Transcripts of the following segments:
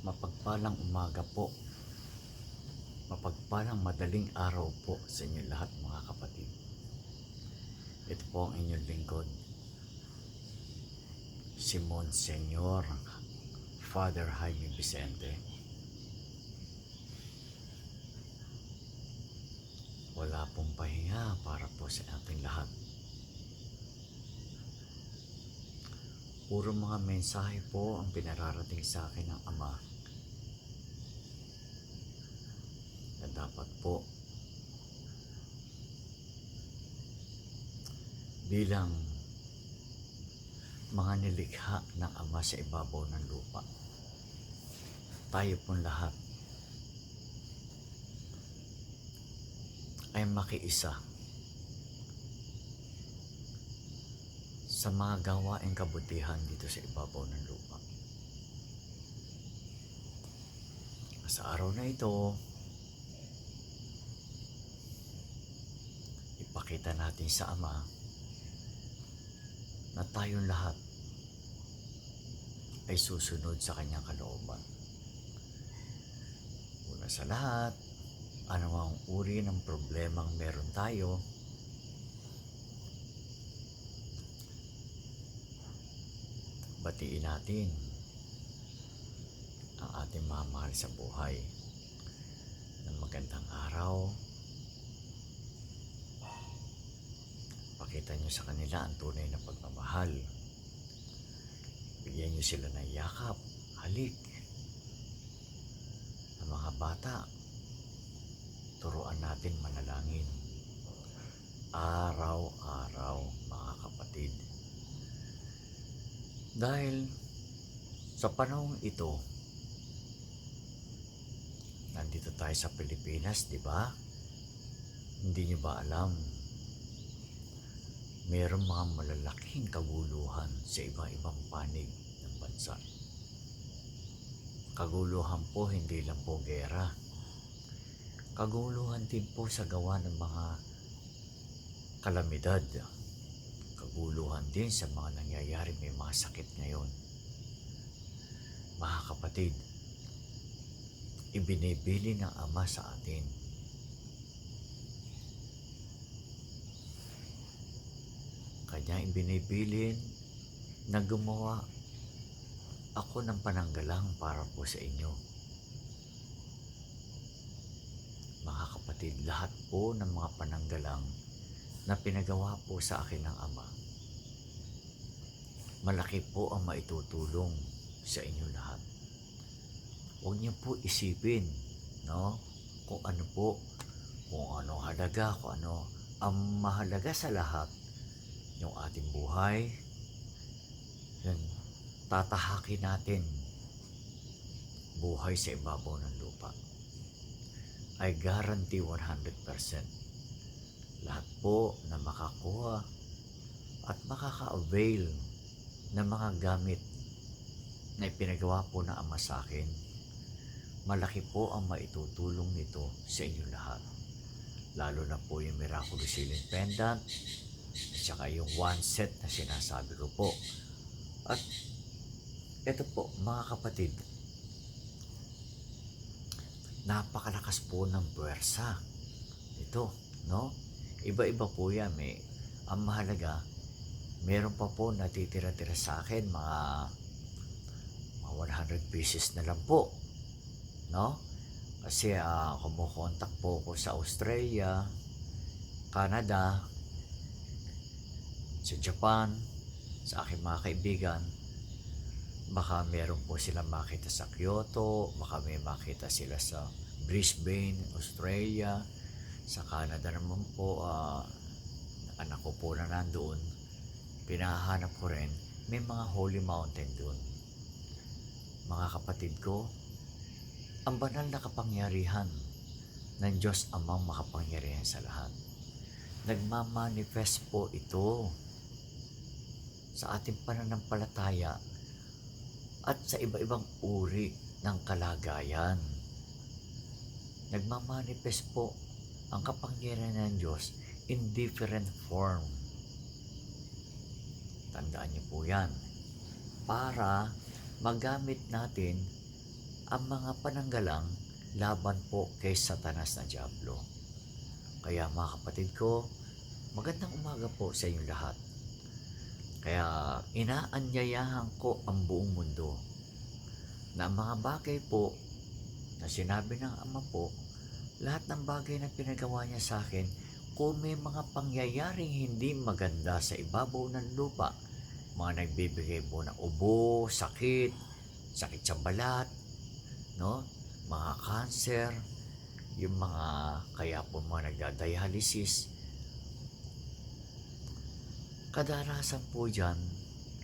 Mapagpalang umaga po, mapagpalang madaling araw po sa inyo lahat mga kapatid. Ito po ang inyong lingkod, si Monsignor Father Jaime Vicente. Wala pong pahinga para po sa ating lahat. Puro mga mensahe po ang pinararating sa akin ng Ama na dapat po bilang mga nilikha ng Ama sa ibabaw ng lupa, tayo pong lahat ay makiisa sa mga gawaing kabutihan dito sa ibabaw ng lupa. Sa araw na ito, ipakita natin sa Ama na tayong lahat ay susunod sa kanyang kalooban. Una sa lahat, ano ang uri ng problemang meron tayo, batiin natin ang ating mga mahal sa buhay ng magandang araw. Pakita nyo sa kanila ang tunay na pagmamahal. Bigyan nyo sila ng yakap, halik. Ang mga bata, turuan natin manalangin. Araw-araw mga kapatid. Dahil sa panahong ito, nandito tayo sa Pilipinas, di ba? Hindi nyo ba alam? Mayroong mga malalaking kaguluhan sa iba-ibang panig ng bansa. Kaguluhan po, hindi lang po gera. Kaguluhan din po sa gawa ng mga kalamidad. Kaguluhan din sa mga nangyayari, may mga sakit ngayon. Mga kapatid, ibinibili ng Ama sa atin kanya ibinibilin na gumawa ako ng pananggalang para po sa inyo. Mga kapatid, lahat po ng mga pananggalang na pinagawa po sa akin ng Ama, malaki po ang maitutulong sa inyo lahat. Huwag niyo po isipin, no? Kung ano po, kung ano halaga, kung ano ang mahalaga sa lahat, yung ating buhay, yun, tatahakin natin buhay sa ibabaw ng lupa. I guarantee 100%. Lahat po na makakuha at makaka-avail ng mga gamit na ipinagawa po ng Ama sa akin, malaki po ang maitutulong nito sa inyo lahat. Lalo na po yung Miraculous Healing Pendant at saka yung one set na sinasabi ko po. At ito po mga kapatid, napakalakas po ng puwersa ito, no? Iba-iba po yan. Ang mahalaga, meron pa po natitira-tira sa akin mga 100 pieces na lang po, no? Kasi kumukontak po ko sa Australia, Canada, sa Japan, sa aking mga kaibigan. Baka meron po silang makita sa Kyoto, baka may makita sila sa Brisbane, Australia. Sa Canada naman po, anak ko po na nandoon, pinahanap ko rin, may mga holy mountain doon. Mga kapatid ko, ang banal na kapangyarihan ng Diyos Amang makapangyarihan sa lahat, nagmamanifest po ito sa ating pananampalataya at sa iba-ibang uri ng kalagayan. Nagmamanifest po ang kapangyarihan ng Diyos in different form. Tandaan niyo po yan. Para magamit natin ang mga pananggalang laban po kay Satanas na Diablo. Kaya mga kapatid ko, magandang umaga po sa inyong lahat. Kaya inaanyayahan ko ang buong mundo na ang mga bagay po na sinabi ng Ama po, lahat ng bagay na pinagawa niya sa akin, kung may mga pangyayaring hindi maganda sa ibabaw ng lupa, mga nagbibigay po ng ubo, sakit sa balat, no? Mga cancer, yung mga kaya po mga nagda-dialysis. Kadalasan po dyan,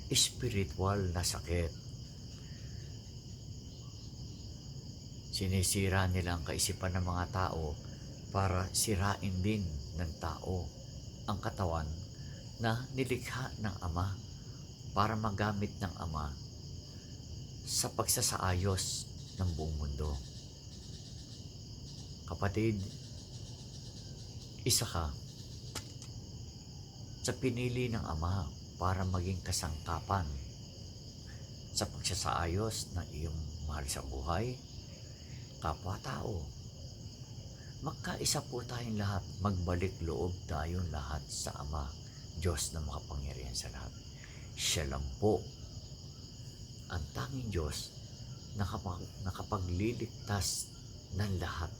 spiritual na sakit. Sinisira nila ang kaisipan ng mga tao para sirain din ng tao ang katawan na nilikha ng Ama para magamit ng Ama sa pagsasaayos ng buong mundo. Kapatid, isa ka sa pinili ng Ama para maging kasangkapan sa pagsasaayos ng iyong mahal sa buhay, kapwa-tao. Magkaisa po tayong lahat, magbalik loob tayong lahat sa Ama, Diyos na makapangyarihan sa lahat. Siya lang po ang tanging Diyos na nakapagliligtas ng lahat.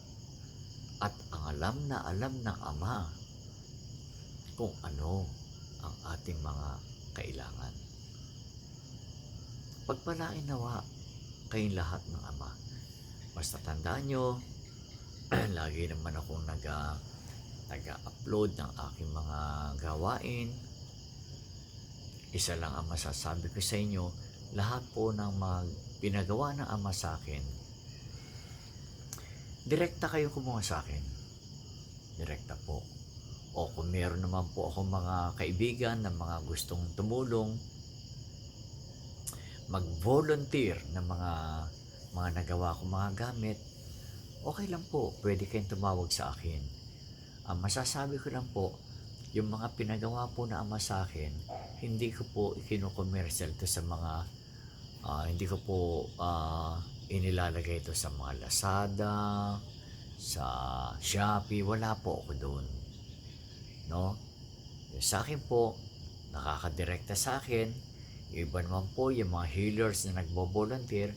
At ang alam ng Ama kung ano ang ating mga kailangan. Pagpalain nawa kayong lahat ng Ama. Basta tandaan nyo, lagi naman akong nag-upload ng aking mga gawain. Isa lang ang masasabi ko sa inyo, lahat po ng mga pinagawa ng Ama sa akin, direkta kayo kumuha sa akin. Direkta po. O kung meron naman po akong mga kaibigan na mga gustong tumulong, mag-volunteer ng mga nagawa kong mga gamit, okay lang po, pwede kayong tumawag sa akin. Ang masasabi ko lang po, yung mga pinagawa po na Ama sa akin, hindi ko po ikino-commercial to sa mga, hindi ko po inilalagay ito sa mga Lazada, sa Shopee, wala po ako doon. No? Sa akin po, nakakadirekta sa akin, iba naman po yung mga healers na nagbo-volunteer,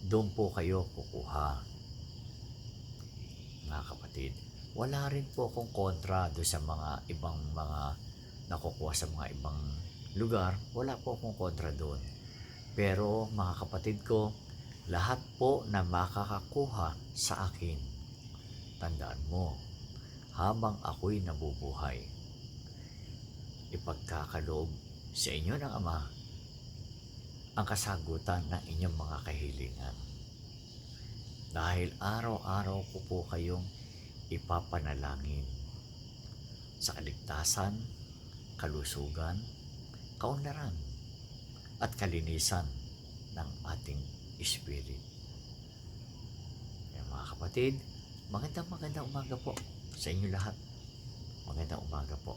doon po kayo kukuha. Mga kapatid, wala rin po akong kontra doon sa mga ibang mga nakukuha sa mga ibang lugar. Wala po akong kontra doon. Pero mga kapatid ko, lahat po na makakakuha sa akin, tandaan mo, habang ako'y nabubuhay, ipagkakaloob sa inyo ng Ama ang kasagutan ng inyong mga kahilingan. Dahil araw-araw ko po kayong ipapanalangin sa kaligtasan, kalusugan, kaunlaran, at kalinisan ng ating spirit. Kaya mga kapatid, magandang umaga po sa inyo lahat. Magandang umaga po.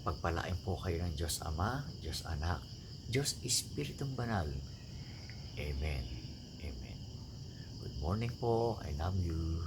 Pagpalain po kayo ng Diyos Ama, Diyos Anak, Diyos Espiritong Banal. Amen. Amen. Good morning po. I love you.